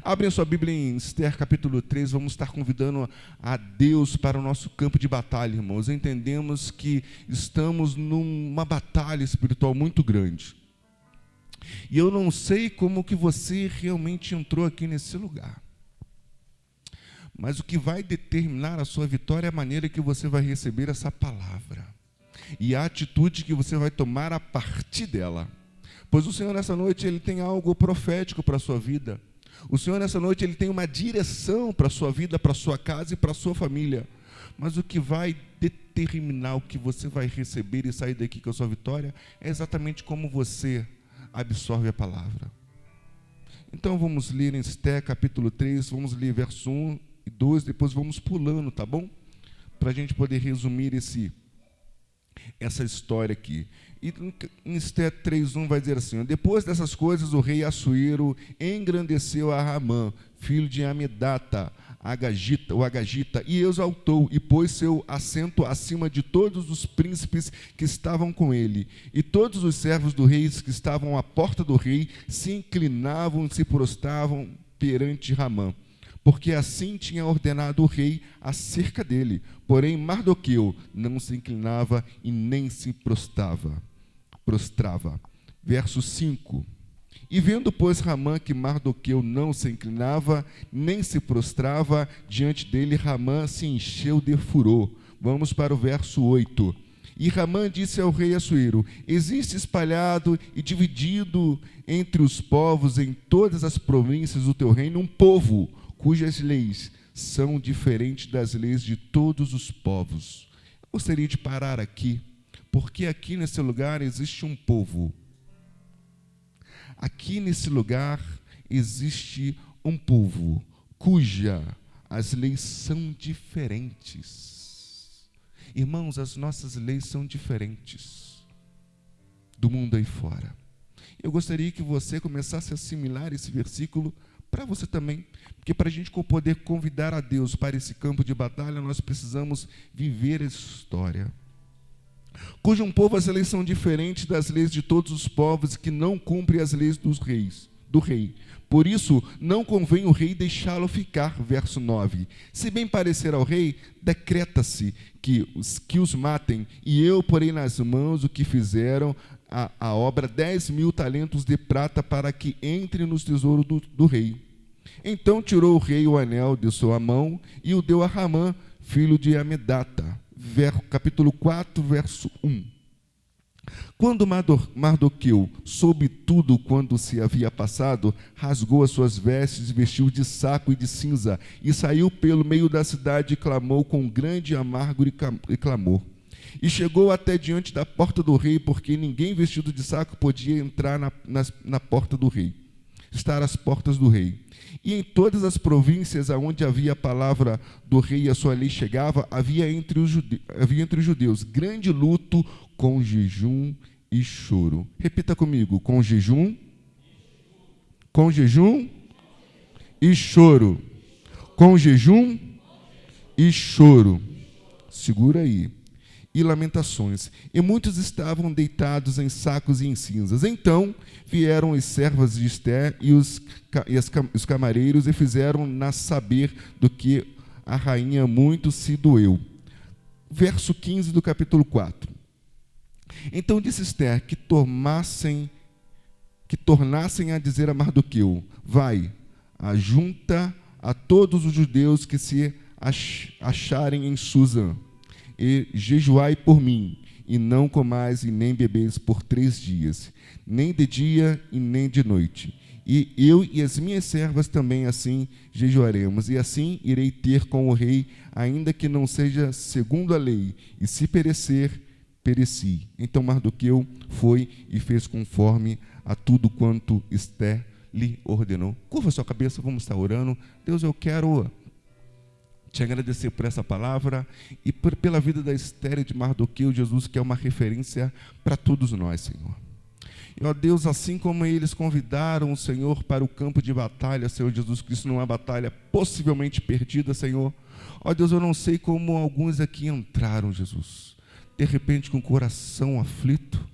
Abrem a sua Bíblia em Esther, capítulo 3, vamos estar convidando a Deus para o nosso campo de batalha, irmãos. Entendemos que estamos numa batalha espiritual muito grande. E eu não sei como que você realmente entrou aqui nesse lugar. Mas o que vai determinar a sua vitória é a maneira que você vai receber essa palavra. E a atitude que você vai tomar a partir dela. Pois o Senhor, nessa noite, Ele tem algo profético para a sua vida. O Senhor, nessa noite, Ele tem uma direção para a sua vida, para a sua casa e para a sua família. Mas o que vai determinar o que você vai receber e sair daqui com a sua vitória é exatamente como você absorve a palavra. Então, vamos ler em Esther, capítulo 3, vamos ler verso 1 e 2, depois vamos pulando, tá bom? Para a gente poder resumir essa história aqui. E em Esther 3:1 vai dizer assim: depois dessas coisas, o rei Assuero engrandeceu a Ramã, filho de Amedata, o Agagita, e exaltou, e pôs seu assento acima de todos os príncipes que estavam com ele. E todos os servos do rei que estavam à porta do rei se inclinavam e se prostravam perante Ramã, porque assim tinha ordenado o rei acerca dele. Porém, Mardoqueu não se inclinava e nem se prostrava. Verso 5. E vendo, pois, Ramã que Mardoqueu não se inclinava, nem se prostrava diante dele, Ramã se encheu de furor. Vamos para o verso 8. E Ramã disse ao rei Assuero: existe espalhado e dividido entre os povos em todas as províncias do teu reino um povo, cujas leis são diferentes das leis de todos os povos. Eu gostaria de parar aqui, porque aqui nesse lugar existe um povo. Aqui nesse lugar existe um povo cuja as leis são diferentes. Irmãos, as nossas leis são diferentes do mundo aí fora. Eu gostaria que você começasse a assimilar esse versículo para você também, porque para a gente poder convidar a Deus para esse campo de batalha, nós precisamos viver essa história. Cujo um povo as leis são diferentes das leis de todos os povos, que não cumpre as leis do rei. Por isso, não convém o rei deixá-lo ficar. Verso 9. Se bem parecer ao rei, decreta-se que os matem, e eu porei nas mãos o que fizeram a obra 10.000 talentos de prata, para que entre nos tesouros do rei. Então tirou o rei o anel de sua mão e o deu a Ramã, filho de Amedata. Capítulo 4, verso 1. Quando Mardoqueu soube tudo quanto se havia passado, rasgou as suas vestes e vestiu de saco e de cinza, e saiu pelo meio da cidade e clamou com grande amargo e clamor. E chegou até diante da porta do rei, porque ninguém vestido de saco podia entrar na porta do rei, estar às portas do rei. E em todas as províncias aonde havia a palavra do rei e a sua lei chegava, havia entre os judeus grande luto, com jejum e choro. Repita comigo: com jejum e choro. Com jejum e choro. Segura aí. E lamentações, e muitos estavam deitados em sacos e em cinzas. Então vieram as servas de Esther e os camareiros, e fizeram-na saber do que a rainha muito se doeu. Verso 15 do capítulo 4. Então disse Esther que tornassem a dizer a Mardoqueu: vai, ajunta a todos os judeus que se acharem em Susã, e jejuai por mim, e não comais e nem bebeis por 3 dias, nem de dia e nem de noite. E eu e as minhas servas também assim jejuaremos, e assim irei ter com o rei, ainda que não seja segundo a lei, e se perecer, pereci. Então Mardoqueu foi e fez conforme a tudo quanto Esther lhe ordenou. Curva sua cabeça, vamos estar orando. Deus, eu quero te agradecer por essa palavra e pela vida da Esther e de Mardoqueu, Jesus, que é uma referência para todos nós, Senhor. E, ó Deus, assim como eles convidaram o Senhor para o campo de batalha, Senhor Jesus Cristo, numa batalha possivelmente perdida, Senhor, ó Deus, eu não sei como alguns aqui entraram, Jesus, de repente com o coração aflito,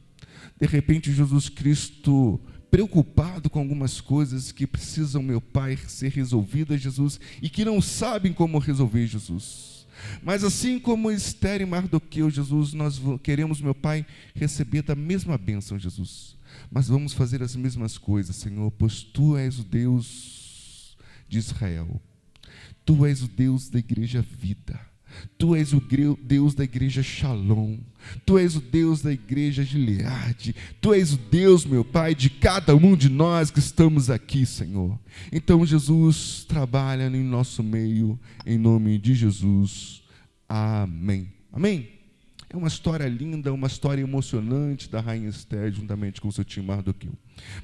de repente, Jesus Cristo, preocupado com algumas coisas que precisam, meu Pai, ser resolvidas, Jesus, e que não sabem como resolver, Jesus. Mas assim como Esther e Mardoqueu, Jesus, nós queremos, meu Pai, receber da mesma bênção, Jesus. Mas vamos fazer as mesmas coisas, Senhor, pois Tu és o Deus de Israel. Tu és o Deus da Igreja Vida. Tu és o Deus da Igreja Shalom. Tu és o Deus da Igreja Gileade. Tu és o Deus, meu Pai, de cada um de nós que estamos aqui, Senhor. Então, Jesus, trabalha em nosso meio, em nome de Jesus. Amém. Amém? É uma história linda, uma história emocionante da rainha Esther, juntamente com seu tio Mardoqueu.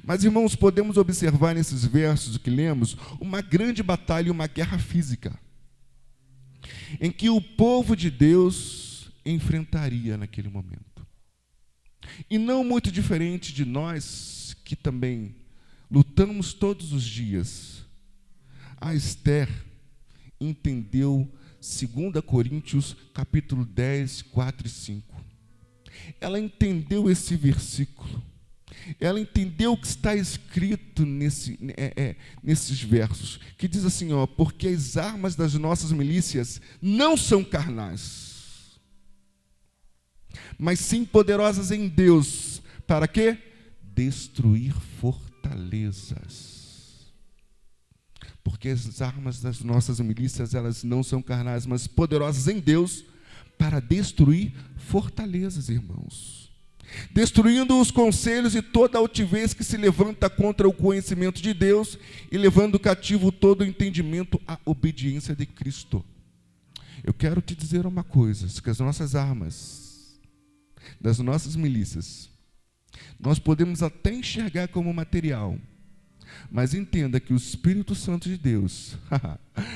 Mas, irmãos, podemos observar nesses versos que lemos uma grande batalha e uma guerra física, em que o povo de Deus enfrentaria naquele momento. E não muito diferente de nós, que também lutamos todos os dias. A Esther entendeu 2 Coríntios, capítulo 10, 4 e 5. Ela entendeu esse versículo. Ela entendeu o que está escrito nesses versos, que diz assim, porque as armas das nossas milícias não são carnais, mas sim poderosas em Deus, para quê? Destruir fortalezas. Porque as armas das nossas milícias, elas não são carnais, mas poderosas em Deus, para destruir fortalezas, irmãos. Destruindo os conselhos e toda a altivez que se levanta contra o conhecimento de Deus e levando cativo todo o entendimento à obediência de Cristo. Eu quero te dizer uma coisa, que as nossas armas, das nossas milícias, nós podemos até enxergar como material, mas entenda que o Espírito Santo de Deus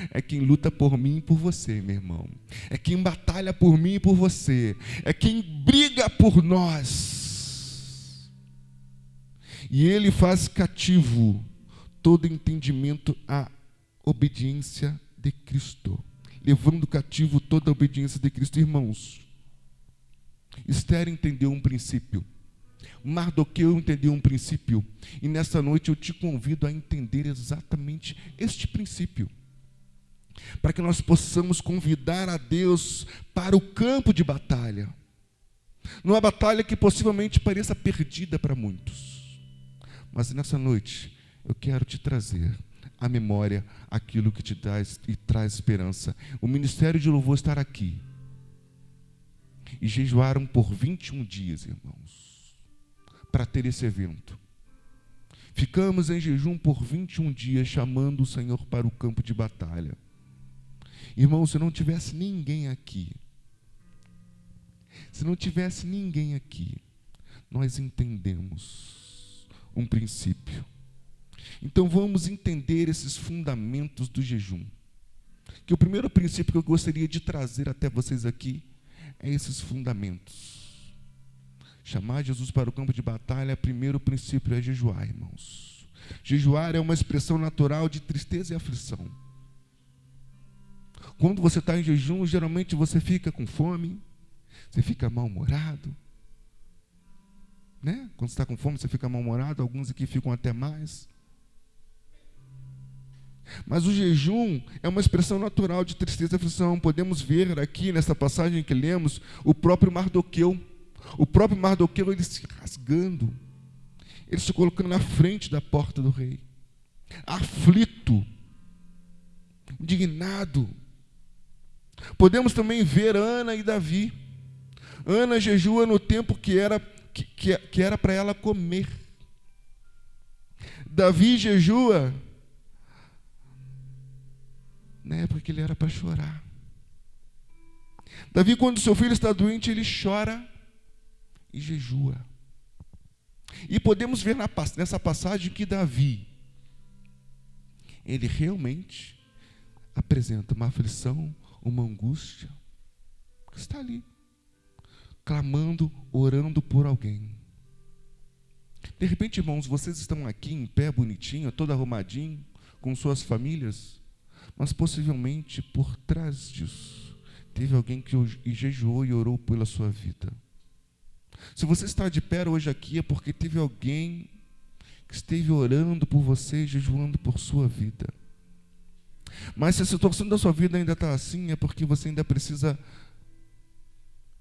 é quem luta por mim e por você, meu irmão. É quem batalha por mim e por você. É quem briga por nós. E Ele faz cativo todo entendimento à obediência de Cristo. Levando cativo toda a obediência de Cristo. Irmãos, Esther entendeu um princípio. Mardoqueu entendeu um princípio, e nesta noite eu te convido a entender exatamente este princípio, para que nós possamos convidar a Deus para o campo de batalha, numa batalha que possivelmente pareça perdida para muitos, mas nessa noite eu quero te trazer à memória aquilo que te dá e traz esperança. O ministério de louvor estará aqui, e jejuaram por 21 dias, irmãos, para ter esse evento. Ficamos em jejum por 21 dias, chamando o Senhor para o campo de batalha. Irmão, se não tivesse ninguém aqui, nós entendemos um princípio. Então vamos entender esses fundamentos do jejum. Que o primeiro princípio que eu gostaria de trazer até vocês aqui é esses fundamentos. Chamar Jesus para o campo de batalha, primeiro princípio é jejuar, irmãos. Jejuar é uma expressão natural de tristeza e aflição. Quando você está em jejum, geralmente você fica com fome, você fica mal-humorado. Né? Quando você está com fome, você fica mal-humorado, alguns aqui ficam até mais. Mas o jejum é uma expressão natural de tristeza e aflição. Podemos ver aqui, nessa passagem que lemos, o próprio Mardoqueu. O próprio Mardoqueu, ele se rasgando, ele se colocando na frente da porta do rei, aflito, indignado. Podemos também ver Ana e Davi. Ana jejua no tempo que era para ela comer. Davi jejua na época que ele era para chorar. Davi, quando seu filho está doente, ele chora e jejua. E podemos ver nessa passagem que Davi, ele realmente apresenta uma aflição, uma angústia, que está ali, clamando, orando por alguém. De repente, irmãos, vocês estão aqui em pé, bonitinho, todo arrumadinho, com suas famílias, mas possivelmente por trás disso, teve alguém que jejuou e orou pela sua vida. Se você está de pé hoje aqui, é porque teve alguém que esteve orando por você e jejuando por sua vida. Mas se a situação da sua vida ainda está assim, é porque você ainda precisa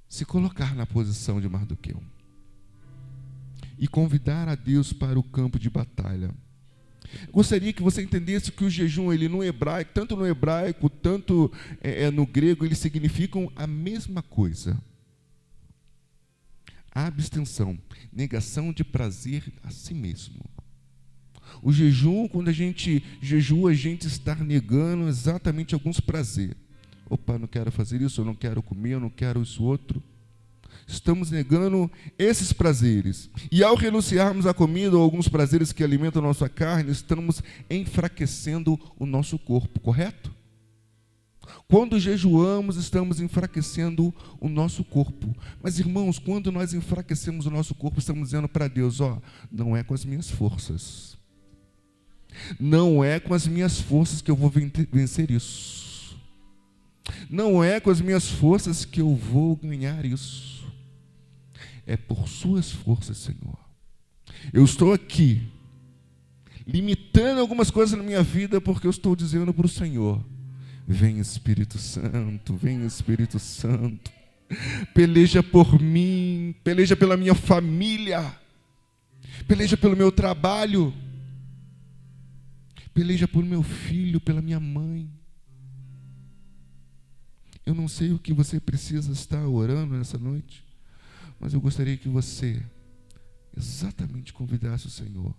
se colocar na posição de Mardoqueu e convidar a Deus para o campo de batalha. Gostaria que você entendesse que o jejum, ele no hebraico, tanto no hebraico, tanto no grego, eles significam a mesma coisa. A abstenção, negação de prazer a si mesmo. O jejum, quando a gente jejua, a gente está negando exatamente alguns prazeres. Opa, não quero fazer isso, eu não quero comer, eu não quero isso outro. Estamos negando esses prazeres. E ao renunciarmos à comida ou alguns prazeres que alimentam a nossa carne, estamos enfraquecendo o nosso corpo, correto? Quando jejuamos, estamos enfraquecendo o nosso corpo. Mas, irmãos, quando nós enfraquecemos o nosso corpo, estamos dizendo para Deus, não é com as minhas forças. Não é com as minhas forças que eu vou vencer isso. Não é com as minhas forças que eu vou ganhar isso. É por suas forças, Senhor. Eu estou aqui, limitando algumas coisas na minha vida, porque eu estou dizendo para o Senhor, vem Espírito Santo, vem Espírito Santo, peleja por mim, peleja pela minha família, peleja pelo meu trabalho, peleja por meu filho, pela minha mãe. Eu não sei o que você precisa estar orando nessa noite, mas eu gostaria que você exatamente convidasse o Senhor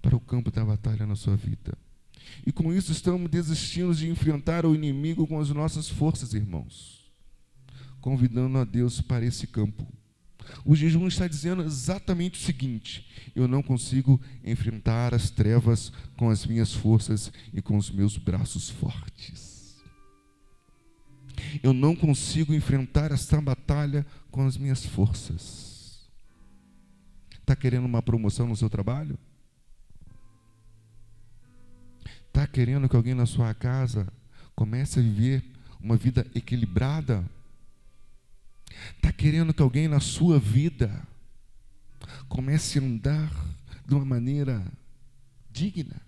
para o campo da batalha na sua vida. E com isso estamos desistindo de enfrentar o inimigo com as nossas forças, irmãos, convidando a Deus para esse campo. O jejum está dizendo exatamente o seguinte: eu não consigo enfrentar as trevas com as minhas forças e com os meus braços fortes. Eu não consigo enfrentar esta batalha com as minhas forças. Está querendo uma promoção no seu trabalho? Está querendo que alguém na sua casa comece a viver uma vida equilibrada? Está querendo que alguém na sua vida comece a andar de uma maneira digna?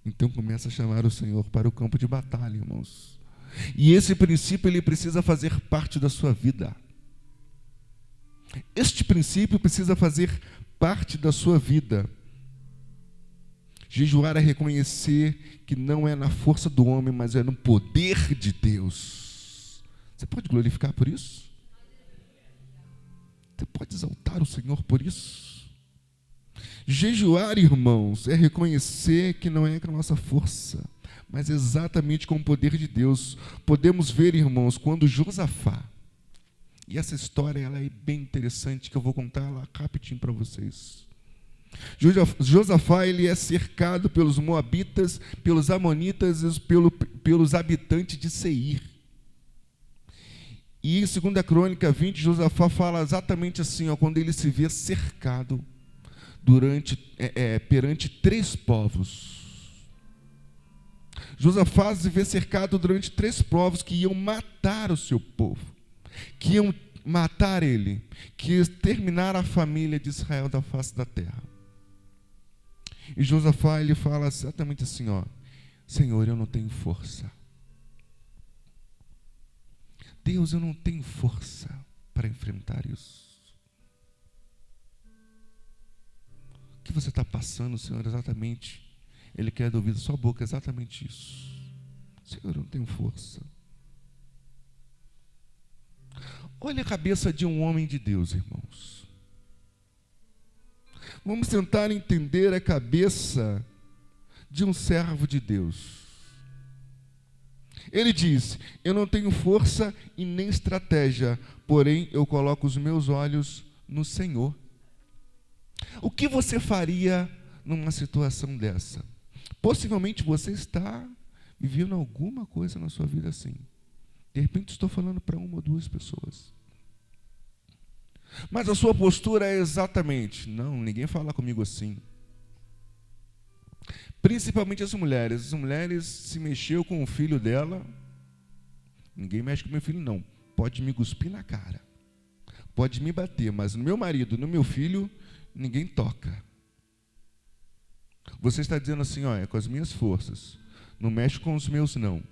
Então começa a chamar o Senhor para o campo de batalha, irmãos. E esse princípio, ele precisa fazer parte da sua vida. Este princípio precisa fazer parte da sua vida. Jejuar é reconhecer que não é na força do homem, mas é no poder de Deus. Você pode glorificar por isso? Você pode exaltar o Senhor por isso? Jejuar, irmãos, é reconhecer que não é com a nossa força, mas exatamente com o poder de Deus. Podemos ver, irmãos, quando Josafá, e essa história ela é bem interessante, que eu vou contar ela rapidinho para vocês. Josafá, ele é cercado pelos moabitas, pelos amonitas e pelos habitantes de Seir. E em 2 Crônica 20, Josafá fala exatamente assim, quando ele se vê cercado perante 3 povos. Josafá se vê cercado durante 3 povos que iam matar o seu povo, que iam matar ele, que iam exterminar a família de Israel da face da terra. E Josafá, ele fala exatamente assim, Senhor, eu não tenho força. Deus, eu não tenho força para enfrentar isso. O que você está passando, Senhor, exatamente? Ele quer ouvir da sua boca exatamente isso. Senhor, eu não tenho força. Olha a cabeça de um homem de Deus, irmãos. Vamos tentar entender a cabeça de um servo de Deus. Ele diz, eu não tenho força e nem estratégia, porém eu coloco os meus olhos no Senhor. O que você faria numa situação dessa? Possivelmente você está vivendo alguma coisa na sua vida assim. De repente estou falando para 1 ou 2 pessoas. Mas a sua postura é exatamente, não, ninguém fala comigo assim. Principalmente as mulheres. As mulheres se mexeu com o filho dela. Ninguém mexe com meu filho, não. Pode me cuspir na cara. Pode me bater, mas no meu marido, no meu filho, ninguém toca. Você está dizendo assim, ó, é com as minhas forças. Não mexe com os meus, não.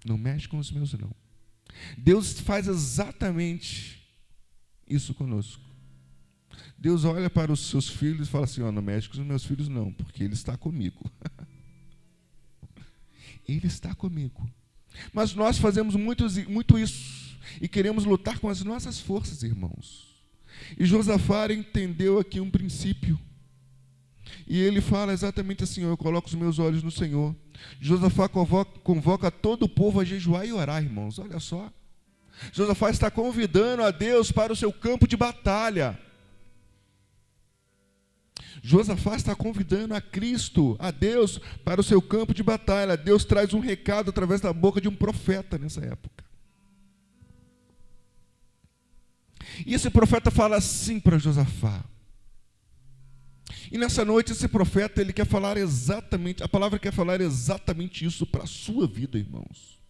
Não mexe com os meus, não. Deus faz exatamente isso conosco. Deus olha para os seus filhos e fala assim, ó, não mexe com os meus filhos, não, porque Ele está comigo. Ele está comigo. Mas nós fazemos muito isso e queremos lutar com as nossas forças, irmãos. E Josafá entendeu aqui um princípio. E ele fala exatamente assim, eu coloco os meus olhos no Senhor. Josafá convoca todo o povo a jejuar e orar, irmãos. Olha só. Josafá está convidando a Deus para o seu campo de batalha. Josafá está convidando a Cristo, a Deus, para o seu campo de batalha. Deus traz um recado através da boca de um profeta nessa época. E esse profeta fala assim para Josafá. E nessa noite esse profeta, ele quer falar exatamente, a palavra quer falar exatamente isso para a sua vida, irmãos.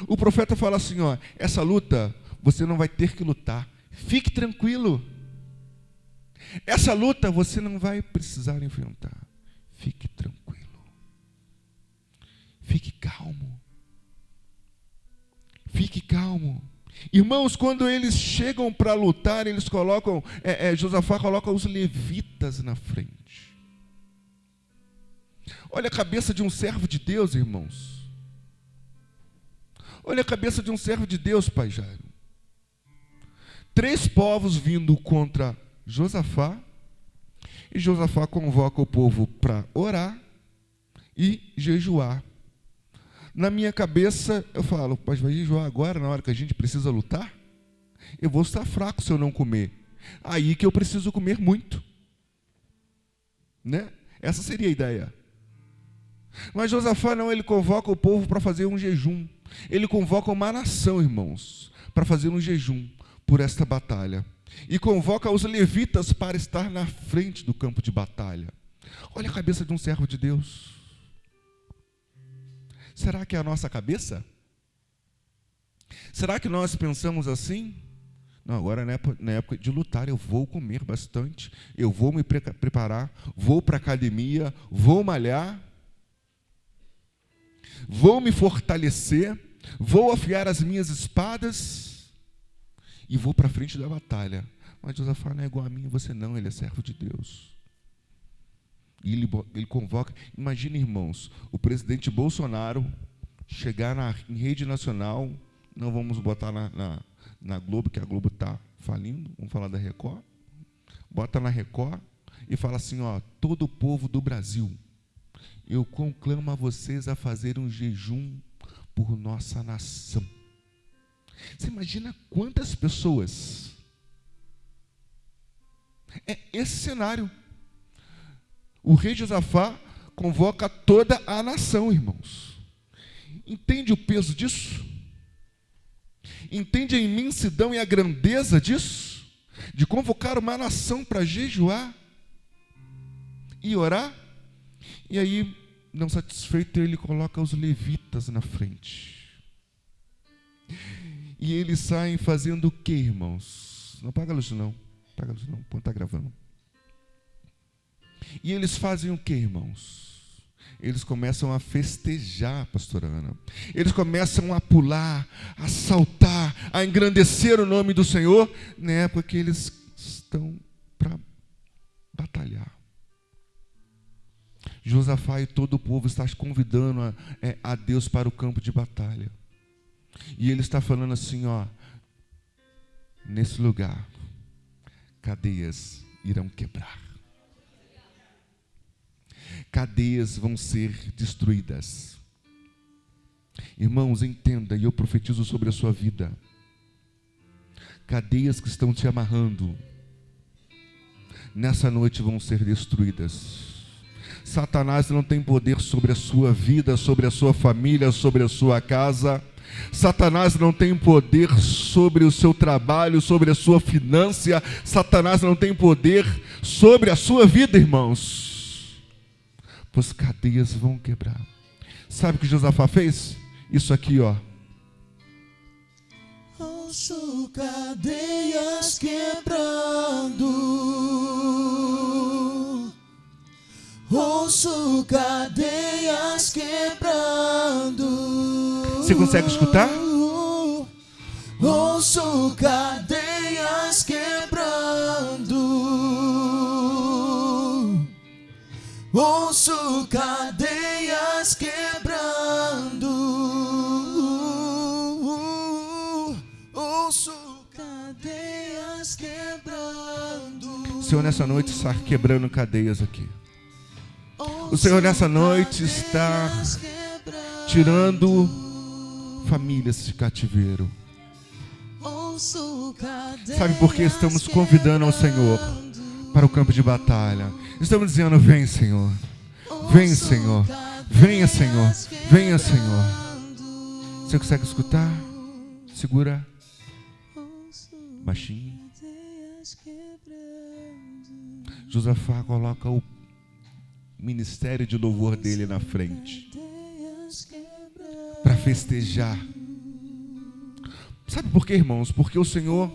O profeta fala assim, ó, essa luta você não vai ter que lutar. Fique tranquilo. Essa luta você não vai precisar enfrentar. Fique tranquilo. Fique calmo. Fique calmo. Irmãos, quando eles chegam para lutar, eles colocam, Josafá coloca os levitas na frente. Olha a cabeça de um servo de Deus, irmãos. Olha a cabeça de um servo de Deus, Pai Jairo. 3 povos vindo contra Josafá, e Josafá convoca o povo para orar e jejuar. Na minha cabeça, eu falo, mas vai jejuar agora, na hora que a gente precisa lutar? Eu vou estar fraco se eu não comer. Aí que eu preciso comer muito. Né? Essa seria a ideia. Mas Josafá não, ele convoca o povo para fazer um jejum. Ele convoca uma nação, irmãos, para fazer um jejum por esta batalha. E convoca os levitas para estar na frente do campo de batalha. Olha a cabeça de um servo de Deus. Será que é a nossa cabeça? Será que nós pensamos assim? Não, agora na época de lutar eu vou comer bastante, eu vou me preparar, vou para a academia, vou malhar, vou me fortalecer, vou afiar as minhas espadas e vou para a frente da batalha. Mas Josafá não é igual a mim, você não, ele é servo de Deus. E ele convoca, imagina, irmãos, o presidente Bolsonaro chegar em rede nacional, não vamos botar na Globo, que a Globo está falindo, vamos falar da Record, bota na Record e fala assim, ó, todo o povo do Brasil, eu conclamo a vocês a fazer um jejum por nossa nação. Você imagina quantas pessoas? É esse cenário. O rei Josafá convoca toda a nação, irmãos. Entende o peso disso? Entende a imensidão e a grandeza disso? De convocar uma nação para jejuar e orar? E aí, não satisfeito, ele coloca os levitas na frente. E eles saem fazendo o quê, irmãos? Não apaga a luz não. Apaga a luz não, está gravando. E eles fazem o que, irmãos? Eles começam a festejar, pastora Ana. Eles começam a pular, a saltar, a engrandecer o nome do Senhor, na época que eles estão para batalhar. Josafá e todo o povo está convidando a Deus para o campo de batalha. E ele está falando assim, ó, nesse lugar, cadeias irão quebrar. Cadeias vão ser destruídas. Irmãos, entenda, e eu profetizo sobre a sua vida. Cadeias que estão te amarrando, nessa noite vão ser destruídas. Satanás não tem poder sobre a sua vida, sobre a sua família, sobre a sua casa. Satanás não tem poder sobre o seu trabalho, sobre a sua finança. Satanás não tem poder sobre a sua vida, irmãos. As cadeias vão quebrar. Sabe o que Josafá fez? Isso aqui, ó. Ouço cadeias quebrando. Ouço cadeias quebrando. Você consegue escutar? Ouço cadeias quebrando. Ouço cadeias quebrando. Ouço cadeias quebrando. O Senhor nessa noite está quebrando cadeias aqui. O Senhor nessa noite está tirando famílias de cativeiro. Sabe por que estamos convidando ao Senhor para o campo de batalha? Estamos dizendo: vem, Senhor. Vem, Senhor. Venha, Senhor. Venha, Senhor. Você consegue escutar? Segura. Baixinho. Josafá coloca o ministério de louvor dele na frente para festejar. Sabe por quê, irmãos? Porque o Senhor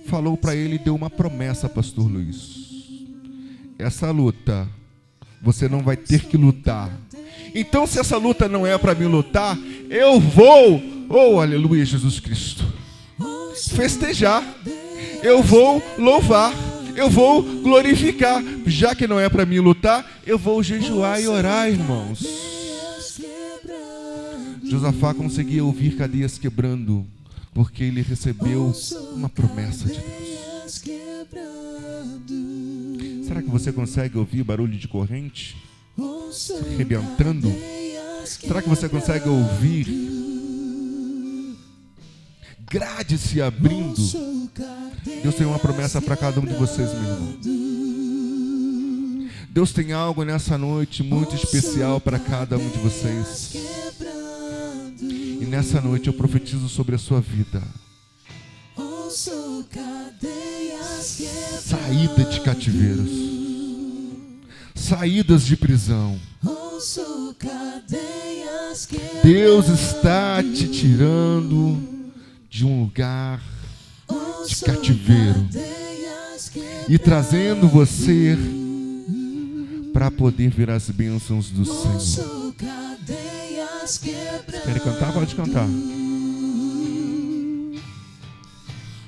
falou para ele e deu uma promessa, pastor Luiz. Essa luta, você não vai ter que lutar. Então, se essa luta não é para mim lutar, eu vou, oh aleluia, Jesus Cristo, festejar. Eu vou louvar. Eu vou glorificar. Já que não é para mim lutar, eu vou jejuar e orar, irmãos. Josafá conseguia ouvir cadeias quebrando, porque ele recebeu uma promessa de Deus. Será que você consegue ouvir barulho de corrente arrebentando? Será que você consegue ouvir grade se abrindo? Deus tem uma promessa para cada um de vocês, meu irmão. Deus tem algo nessa noite muito especial para cada um de vocês. E nessa noite eu profetizo sobre a sua vida. Saída de cativeiros. Saídas de prisão. Deus está te tirando de um lugar de cativeiro e trazendo você para poder ver as bênçãos do Senhor. Quer cantar? Pode cantar.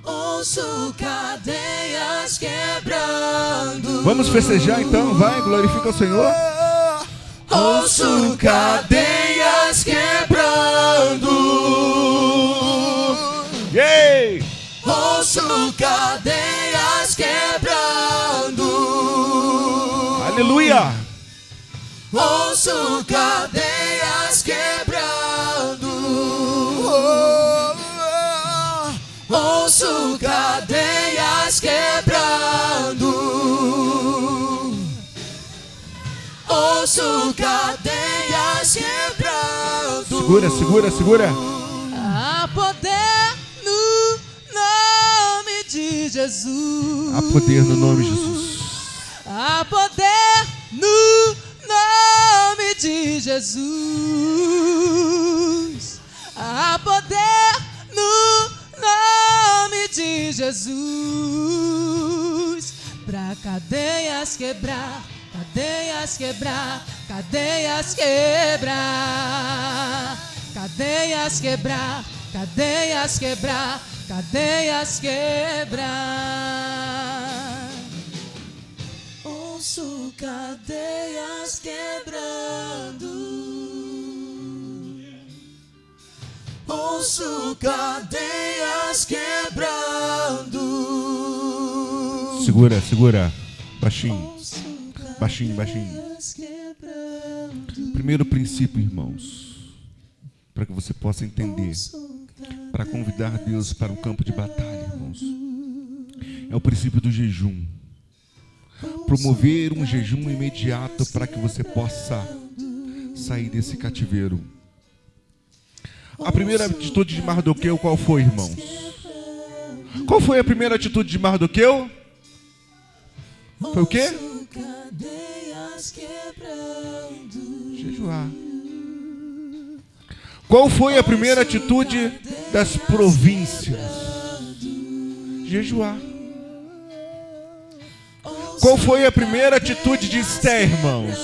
Ouço cadeias quebrando. Vamos festejar então, vai, glorifica o Senhor. Ouço cadeias quebrando. Yay! Ouço cadeias quebrando. Aleluia! Ouço cadeias quebrando. Ouço cadeias quebrando. Ouço cadeias quebrando. Segura, segura, segura. Há poder no nome de Jesus. Há poder no nome de Jesus. Há poder no nome de Jesus. Há poder no nome de Jesus. Pra cadeias quebrar, cadeias quebrar, cadeias quebrar. Cadeias quebrar, cadeias quebrar, cadeias quebrar. Ouço cadeias quebrando. Ouço cadeias quebrando. Segura, segura. Baixinho. Baixinho, baixinho. Primeiro princípio, irmãos, para que você possa entender, para convidar Deus para o campo de batalha, irmãos, é o princípio do jejum. Promover um jejum imediato para que você possa sair desse cativeiro. A primeira atitude de Mardoqueu qual foi, irmãos? Qual foi a primeira atitude de Mardoqueu? Foi o quê? Jejuar. Qual foi a primeira atitude das províncias? Jejuar. Qual foi a primeira atitude de Esther, irmãos?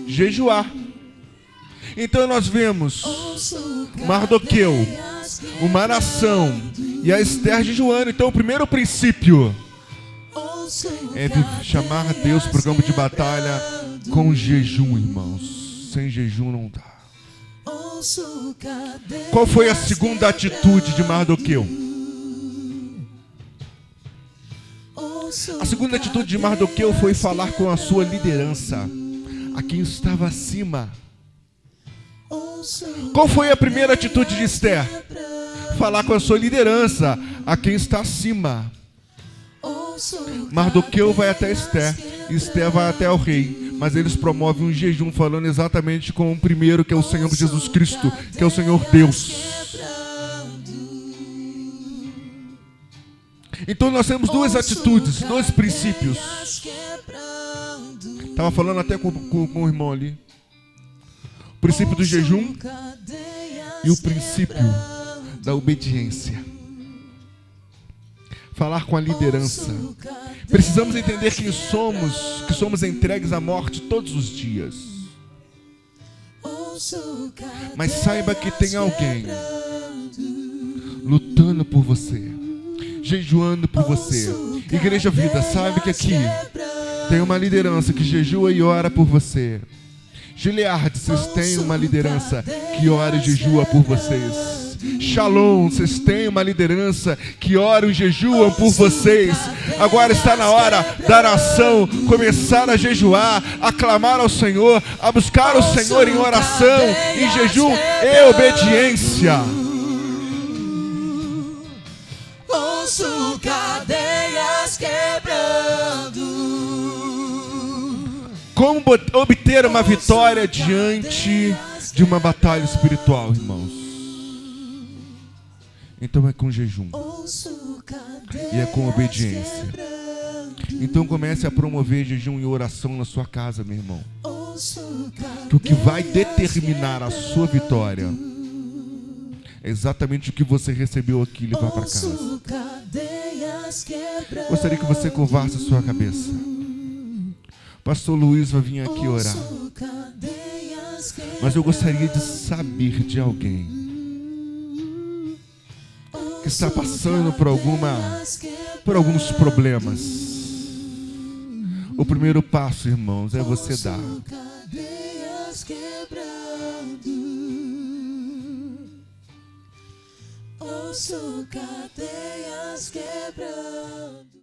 Jejuar. Então nós vemos Mardoqueu, uma nação, e a Esther jejuando. Então o primeiro princípio é chamar Deus para o campo de batalha com jejum, irmãos. Sem jejum não dá. Qual foi a segunda atitude de Mardoqueu? A segunda atitude de Mardoqueu foi falar com a sua liderança, a quem estava acima. Qual foi a primeira atitude de Esther? Falar com a sua liderança, a quem está acima. Mardoqueu vai até Esther, Esther vai até o rei, mas eles promovem um jejum falando exatamente com o primeiro, que é o Senhor Jesus Cristo, que é o Senhor Deus. Então nós temos duas atitudes, dois princípios. Estava falando até com o irmão ali. O princípio do jejum e o princípio da obediência. Falar com a liderança. Precisamos entender que somos entregues à morte todos os dias. Mas saiba que tem alguém lutando por você, jejuando por você. Igreja Vida, sabe que aqui tem uma liderança que jejua e ora por você. Gilead, vocês têm uma liderança que ora e jejua por vocês. Shalom, vocês têm uma liderança que ora e jejuam por vocês. Agora está na hora da nação começar a jejuar, a clamar ao Senhor, a buscar o Senhor em oração, em jejum e obediência. Ouço cadeias quebrando. Como obter uma vitória diante de uma batalha espiritual, irmãos? Então é com jejum e é com obediência. Então comece a promover jejum e oração na sua casa, meu irmão. Que o que vai determinar a sua vitória é exatamente o que você recebeu aqui e levar para casa. Gostaria que você curvasse a sua cabeça. Pastor Luiz vai vir aqui orar. Mas eu gostaria de saber de alguém que está passando por alguns problemas. O primeiro passo, irmãos, é você dar. Ouço cadeias quebrando.